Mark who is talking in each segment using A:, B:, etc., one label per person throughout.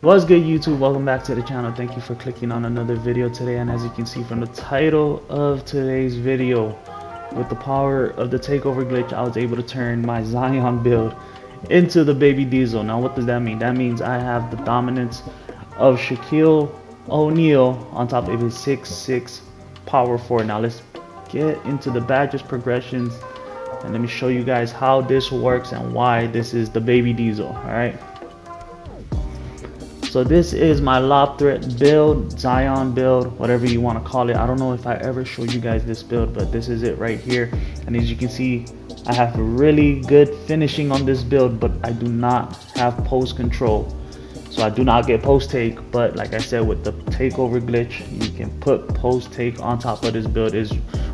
A: What's good, YouTube? Welcome back to the channel. Thank you for clicking on another video today. And as you can see from the title of today's video, with the power of the takeover glitch, I was able to turn my Zion build into the baby Diesel. Now what does that mean? That means I have the dominance of Shaquille O'Neal on top of his 6'6" power forward. Now let's get into the badges progressions and let me show you guys how this works and why this is the baby Diesel. Alright, so this is my lob threat build, Zion build, whatever you want to call it. I don't know if I ever showed you guys this build, but this is it right here. And as you can see, I have really good finishing on this build, but I do not have post control. So I do not get post take, but like I said, with the takeover glitch, you can put post take on top of this build,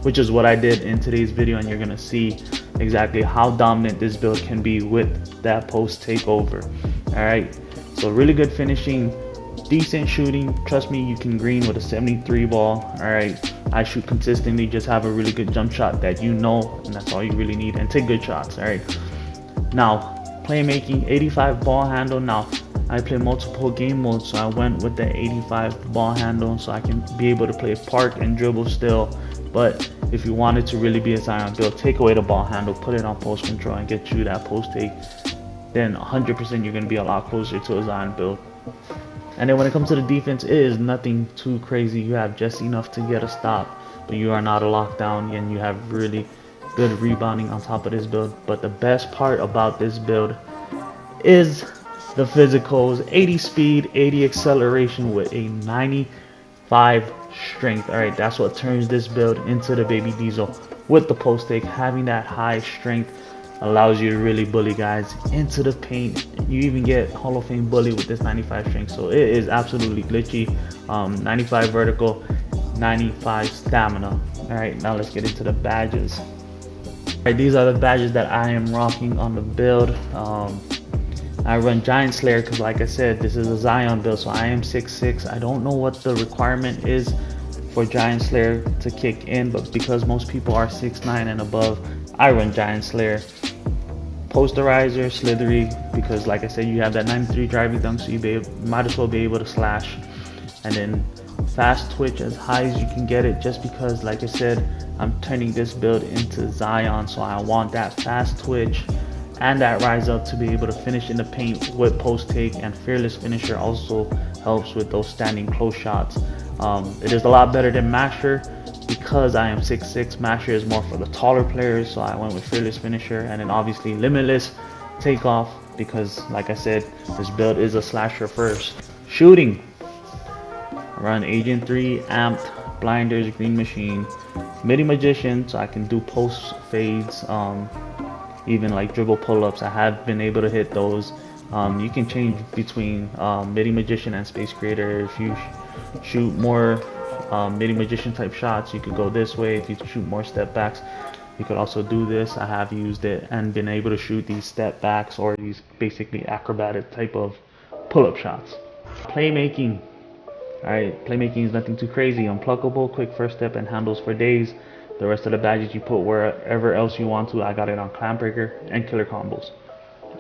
A: which is what I did in today's video, and you're gonna see exactly how dominant this build can be with that post takeover. All right, so really good finishing, decent shooting. Trust me, you can green with a 73 ball. All right, I shoot consistently, just have a really good jump shot that you know, and that's all you really need, and take good shots. All right, now playmaking, 85 ball handle. Now I play multiple game modes, so I went with the 85 ball handle so I can be able to play park and dribble still. But if you wanted to really be a Zion build, take away the ball handle, put it on post control and get you that post take, then 100% you're going to be a lot closer to a Zion build. And then when it comes to the defense, it is nothing too crazy. You have just enough to get a stop, but you are not a lockdown, and you have really good rebounding on top of this build. But the best part about this build is the physicals: 80 speed, 80 acceleration with a 95 strength. All right, that's what turns this build into the baby Diesel. With the post take, having that high strength allows you to really bully guys into the paint. You even get Hall of Fame bully with this 95 strength, so it is absolutely glitchy. 95 vertical, 95 stamina. All right, now let's get into the badges. All right, these are the badges that I am rocking on the build. I run Giant Slayer because, like I said, this is a Zion build, so I am 6'6". I don't know what the requirement is for Giant Slayer to kick in, but because most people are 6'9" and above, I run Giant Slayer. Posterizer, Slithery, because like I said, you have that 93 driving dunk, so you might as well be able to slash. And then fast twitch as high as you can get it, just because like I said, I'm turning this build into Zion, so I want that fast twitch and that rise up to be able to finish in the paint with post take. And fearless finisher also helps with those standing close shots. It is a lot better than masher because I am 6'6". Masher is more for the taller players, so I went with fearless finisher. And then obviously limitless takeoff, because like I said, this build is a slasher first. Shooting, run agent 3, amped, blinders, green machine, midi magician, so I can do post fades, even like dribble pull-ups. I have been able to hit those. You can change between midi magician and space creator. If you shoot more midi magician type shots, you could go this way. If you shoot more step backs, you could also do this. I have used it and been able to shoot these step backs or these basically acrobatic type of pull-up shots. Playmaking. Alright, playmaking is nothing too crazy. Unpluckable, quick first step, and handles for days. The rest of the badges you put wherever else you want to. I got it on clam breaker and killer combos.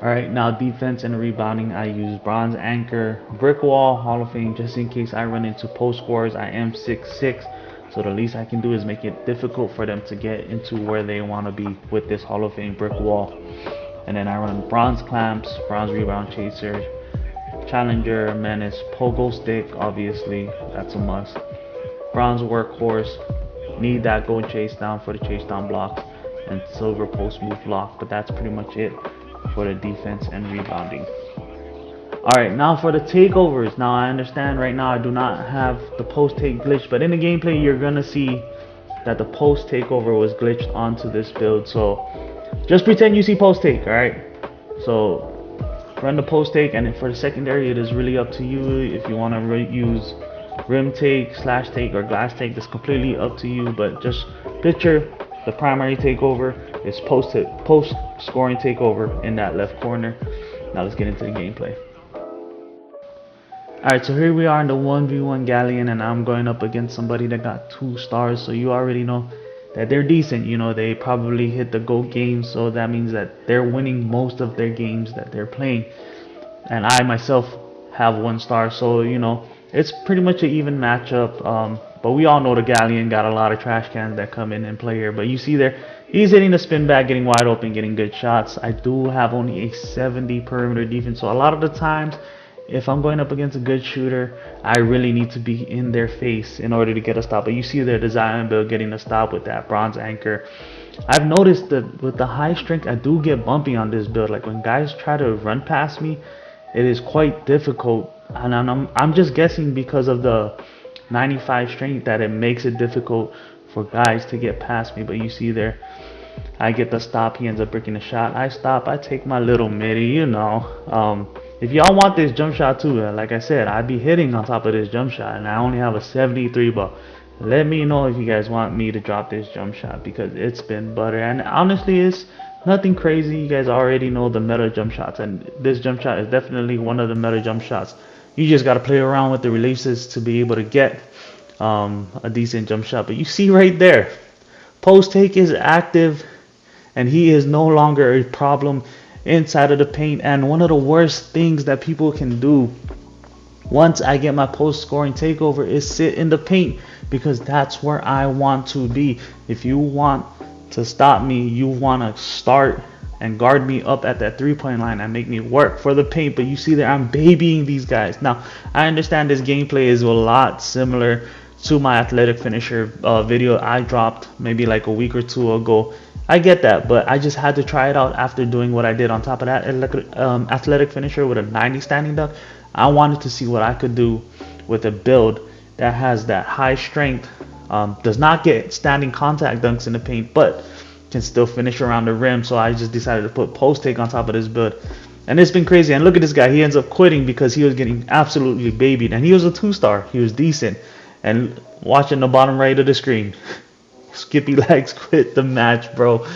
A: Alright, now defense and rebounding, I use bronze anchor, brick wall, Hall of Fame, just in case I run into post scores. I am 6'6", so the least I can do is make it difficult for them to get into where they want to be with this Hall of Fame brick wall. And then I run bronze clamps, bronze rebound chaser, challenger, menace, pogo stick, obviously that's a must, bronze workhorse, need that go chase down for the chase down block, and silver post move block. But that's pretty much it for the defense and rebounding. Alright, now for the takeovers. Now I understand right now I do not have the post take glitch, but in the gameplay you're gonna see that the post takeover was glitched onto this build. So just pretend you see post take. Alright, so run the post take, and for the secondary it is really up to you. If you want to use rim take, slash take, or glass take, that's completely up to you. But just picture the primary takeover is post scoring takeover in that left corner. Now let's get into the gameplay. Alright, so here we are in the 1v1 galleon, and I'm going up against somebody that got 2 stars, so you already know that they're decent. You know, they probably hit the GOAT game, so that means that they're winning most of their games that they're playing. And I myself have 1 star. So you know, it's pretty much an even matchup. But we all know the Galleon got a lot of trash cans that come in and play here. But you see there, he's hitting the spin back, getting wide open, getting good shots. I do have only a 70 perimeter defense, so a lot of the times, if I'm going up against a good shooter, I really need to be in their face in order to get a stop. But you see there, the Zion build getting a stop with that bronze anchor. I've noticed that with the high strength, I do get bumpy on this build. Like when guys try to run past me, it is quite difficult. And I'm just guessing because of the 95 strength that it makes it difficult for guys to get past me. But you see there, I get the stop. He ends up breaking the shot. I stop. I take my little midi, you know. If y'all want this jump shot too, like I said, I'd be hitting on top of this jump shot, and I only have a 73 ball. Let me know if you guys want me to drop this jump shot, because it's been butter. And honestly, it's nothing crazy. You guys already know the meta jump shots, and this jump shot is definitely one of the meta jump shots. You just got to play around with the releases to be able to get a decent jump shot. But you see right there, post take is active, and he is no longer a problem inside of the paint. And one of the worst things that people can do once I get my post scoring takeover is sit in the paint, because that's where I want to be. If you want to stop me, you want to start and guard me up at that 3-point line and make me work for the paint. But you see that I'm babying these guys. Now, I understand this gameplay is a lot similar to my athletic finisher video I dropped maybe like a week or two ago. I get that, but I just had to try it out after doing what I did on top of that athletic finisher with a 90 standing dunk. I wanted to see what I could do with a build that has that high strength, does not get standing contact dunks in the paint, but can still finish around the rim. So I just decided to put post take on top of this build, and it's been crazy. And look at this guy, he ends up quitting because he was getting absolutely babied, and he was a 2-star. He was decent. And watching the bottom right of the screen, Skippy Legs quit the match, bro.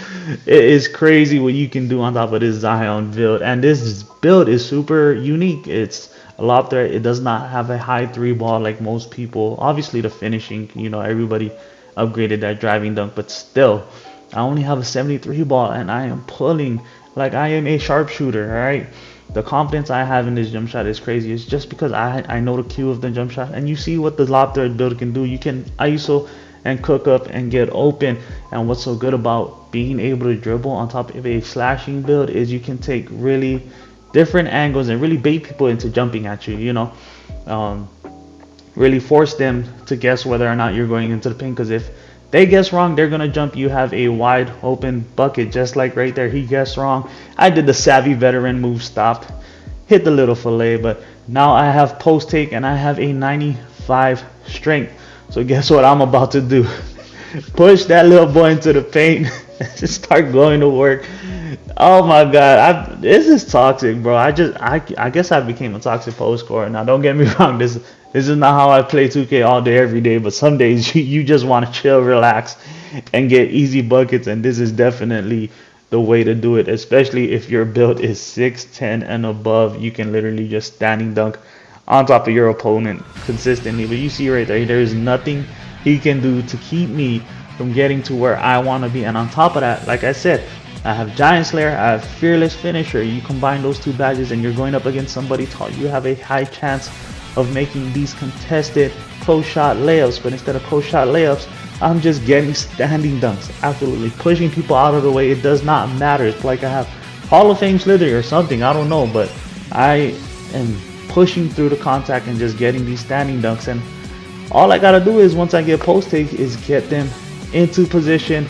A: It is crazy what you can do on top of this Zion build. And this build is super unique. It's a lob threat. It does not have a high 3 ball like most people. Obviously the finishing, you know, everybody upgraded that driving dunk, but still, I only have a 73 ball, and I am pulling like I am a sharpshooter. All right, the confidence I have in this jump shot is crazy. It's just because I know the cue of the jump shot. And you see what the lob threat build can do. You can ISO and cook up and get open. And what's so good about being able to dribble on top of a slashing build is you can take really different angles and really bait people into jumping at you, you know. Really force them to guess whether or not you're going into the paint, because if they guess wrong, they're gonna jump. You have a wide open bucket, just like right there. He guessed wrong. I did the savvy veteran move, stopped, hit the little fillet, but now I have post take and I have a 95 strength. So guess what I'm about to do? Push that little boy into the paint and just start going to work. Oh my god, this is toxic, bro. I guess I became a toxic post scorer. Now don't get me wrong, this is not how I play 2K all day every day, but some days you just want to chill, relax, and get easy buckets, and this is definitely the way to do it, especially if your build is 6'10 and above. You can literally just standing dunk on top of your opponent consistently. But you see right there is nothing he can do to keep me from getting to where I want to be. And on top of that, like I said, I have Giant Slayer, I have Fearless Finisher. You combine those 2 badges and you're going up against somebody tall, you have a high chance of making these contested close shot layups. But instead of close shot layups, I'm just getting standing dunks, absolutely pushing people out of the way. It does not matter. It's like I have Hall of Fame Slithery or something, I don't know, but I am pushing through the contact and just getting these standing dunks. And all I gotta do is, once I get post take, is get them into position.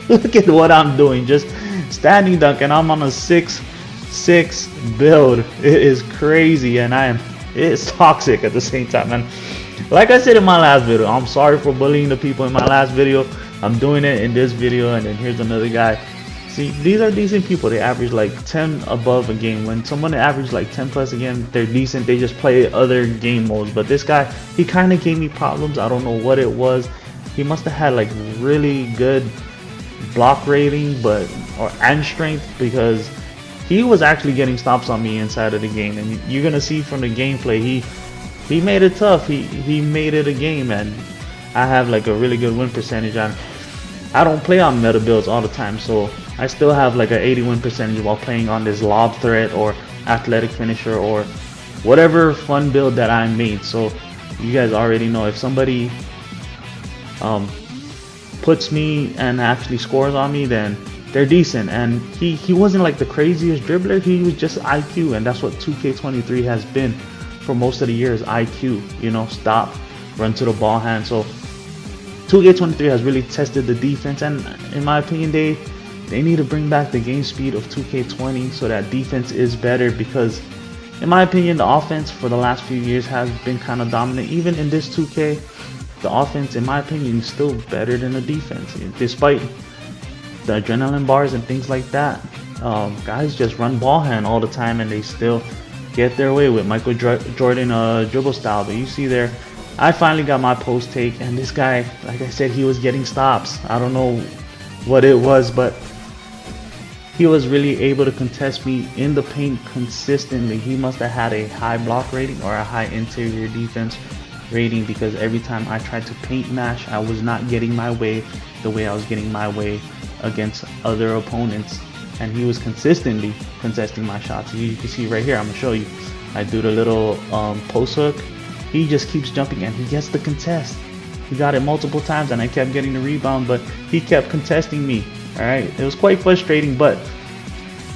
A: Look at what I'm doing, just standing dunk, and I'm on a 6'6" build. It is crazy, and it's toxic at the same time. And like I said in my last video, I'm sorry for bullying the people in my last video. I'm doing it in this video. And then here's another guy. See, these are decent people. They average like 10 above a game. When someone averages like 10 plus a game, they're decent. They just play other game modes. But this guy, he kind of gave me problems. I don't know what it was. He must have had like really good block rating and strength, because he was actually getting stops on me inside of the game. And you're gonna see from the gameplay, he made it tough. He made it a game, and I have like a really good win percentage on. I don't play on meta builds all the time, so I still have like an 80 win percentage while playing on this lob threat or athletic finisher or whatever fun build that I made. So you guys already know, if somebody puts me and actually scores on me, then they're decent. And he wasn't like the craziest dribbler, he was just IQ, and that's what 2K23 has been for most of the years. IQ, you know, stop, run to the ball hand. So 2K23 has really tested the defense, and in my opinion, they need to bring back the game speed of 2K20 so that defense is better, because in my opinion, the offense for the last few years has been kind of dominant. Even in this 2K, the offense, in my opinion, is still better than the defense. Despite the adrenaline bars and things like that, guys just run ball hand all the time and they still get their way with Michael Jordan dribble style. But you see there, I finally got my post take, and this guy, like I said, he was getting stops. I don't know what it was, but he was really able to contest me in the paint consistently. He must have had a high block rating or a high interior defense rating, because every time I tried to paint mash, I was not getting my way the way I was getting my way against other opponents, and he was consistently contesting my shots. You can see right here, I'm gonna show you. I do the little post hook. He just keeps jumping and he gets the contest. He got it multiple times and I kept getting the rebound, but he kept contesting me. Alright, it was quite frustrating, but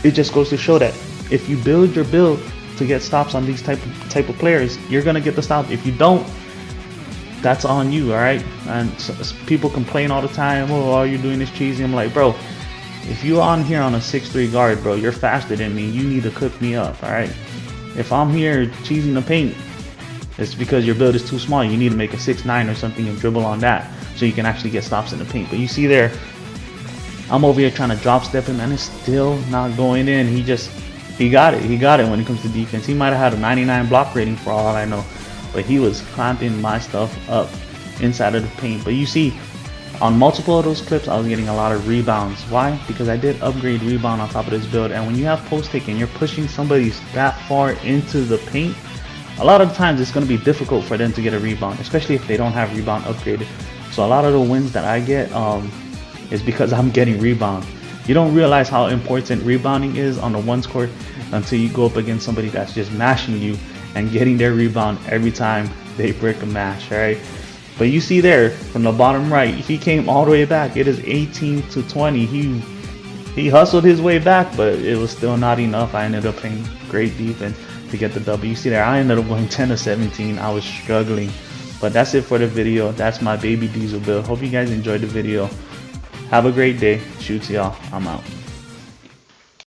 A: it just goes to show that if you build your build to get stops on these type of players, you're gonna get the stop. If you don't, that's on you. Alright, and people complain all the time, oh, all you're doing is cheesy. I'm like, bro, if you're on here on a 6'3" guard, bro, you're faster than me. You need to cook me up. Alright, if I'm here cheesing the paint, it's because your build is too small. You need to make a 6'9" or something and dribble on that so you can actually get stops in the paint. But you see there, I'm over here trying to drop step him and it's still not going in. He got it. He got it when it comes to defense. He might have had a 99 block rating for all I know, but he was clamping my stuff up inside of the paint. But you see, on multiple of those clips, I was getting a lot of rebounds. Why? Because I did upgrade rebound on top of this build. And when you have post take and you're pushing somebody that far into the paint, a lot of times it's going to be difficult for them to get a rebound, especially if they don't have rebound upgraded. So a lot of the wins that I get is because I'm getting rebound. You don't realize how important rebounding is on the ones court until you go up against somebody that's just mashing you and getting their rebound every time they break a mash. Alright, but you see there from the bottom right, he came all the way back. It is 18-20. He hustled his way back, but it was still not enough. I ended up playing great defense to get the W. You see there, I ended up going 10-17. I was struggling. But that's it for the video. That's my baby diesel build. Hope you guys enjoyed the video. Have a great day. Shoots y'all. I'm out.